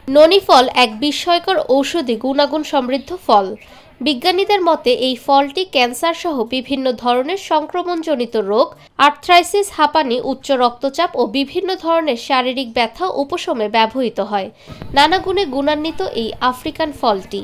ননি ফল এক বিস্ময়কর ঔষধি গুণাগুণ সমৃদ্ধ ফল। বিজ্ঞানীদের মতে এই ফলটি ক্যান্সার সহ বিভিন্ন ধরনের সংক্রমণজনিত রোগ, আর্থ্রাইটিস, হাঁপানি, উচ্চ রক্তচাপ ও বিভিন্ন ধরনের শারীরিক ব্যথা উপশমে ব্যবহৃত হয়। নানা গুণে গুণান্বিত এই আফ্রিকান ফলটি।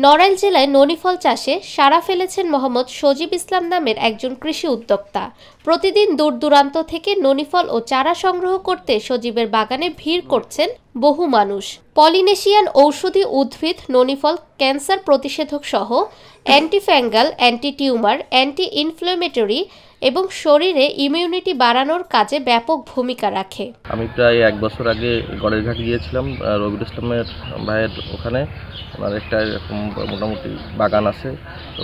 নড়াইল জেলায় ননি ফল চাষে সাড়া ফেলেছেন মোহাম্মদ সজীব ইসলাম নামের একজন কৃষি উদ্যোক্তা। প্রতিদিন দূর দূরান্ত থেকে ননি ফল ও চারা সংগ্রহ করতে সজীবের বাগানে ভিড় করছেন বহু মানুষ। পলিনেশিয়ান ঔষধি উদ্ভিদ ননি ফল ক্যান্সার প্রতিষেধক সহ অ্যান্টিফ্যাঙ্গাল, অ্যান্টি টিউমার, অ্যান্টি ইনফ্ল্যামেটরি এবং শরীরে ইমিউনিটি বাড়ানোর কাজে ব্যাপক ভূমিকা রাখে। আমি প্রায় 1 বছর আগে গড়ের ঘাট গিয়েছিলাম রবিউল ইসলামের ভাইয়ের ওখানে। ওনার একটা এরকম মোটামুটি বাগান আছে,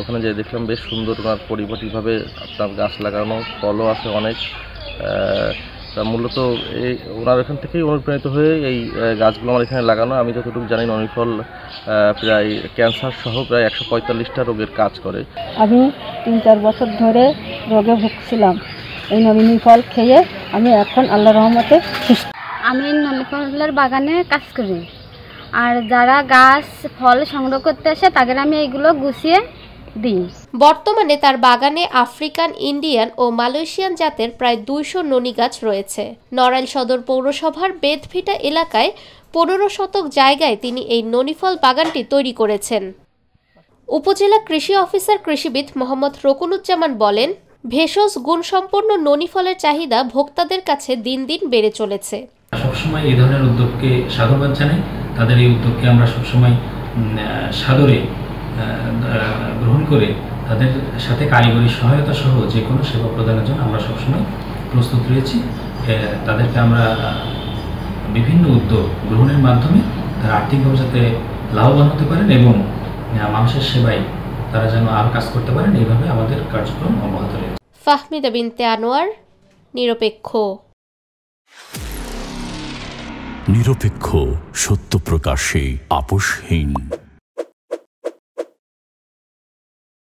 ওখানে যে দেখলাম বেশ সুন্দর ওনার পরিপাটিভাবে আপনার গাছ লাগানো, ফলও আছে অনেক। মূলত এই ওনার এখান থেকেই অনুপ্রাণিত হয়ে এই গাছগুলো আমার এখানে লাগানো। আমি যতটুকু জানি ননি ফল প্রায় ক্যান্সার সহ প্রায় 145টা রোগের কাজ করে। আমি 3-4 বছর ধরে রোগে ভুগছিলাম। এই ননি ফল খেয়ে আমি এখন আল্লাহর রহমতে সুস্থ। আমি ননি ফলের বাগানে কাজ করি, আর যারা গাছ ফল সংগ্রহ করতে আসে তাদের আমি এইগুলো গুছিয়ে দিই। বর্তমানে তার বাগানে আফ্রিকান, ইন্ডিয়ান ও মালয়েশিয়ান জাতের প্রায় 200 ননি গাছ রয়েছে। নড়াইল সদর পৌরসভার বেদভিটা এলাকায় 15 শতক জায়গায় তিনি এই ননি ফল বাগানটি তৈরি করেছেন। উপজেলা কৃষি অফিসার কৃষিবিদ মোহাম্মদ রকুনুজ্জামান বলেন, ভেষজ গুণসম্পন্ন ননি ফলের চাহিদা ভোক্তাদের কাছে দিন দিন বেড়ে চলেছে। সবসময় এই ধরনের উদ্যোগকে সাধুবাদ জানাই। তাদের এই উদ্যোগকে আমরা সবসময় সাদরে গ্রহণ করে তাদের সাথে কারিগরি সহায়তা সহ যে কোনো সেবা প্রদানের জন্য আমরা সবসময় প্রস্তুত রয়েছি। তাদেরকে আমরা বিভিন্ন উদ্যোগ গ্রহণের মাধ্যমে তারা আর্থিকভাবে যাতে লাভবান হতে পারেন এবং মানুষের সেবায় তারা যেন আরও কাজ করতে পারেন, এইভাবে আমাদের কার্যক্রম অব্যাহত রয়েছে। ফাহমিদা বিনতে আনোয়ার, নিরপেক্ষ। নিরপেক্ষ, সত্য প্রকাশে আপোষহীন।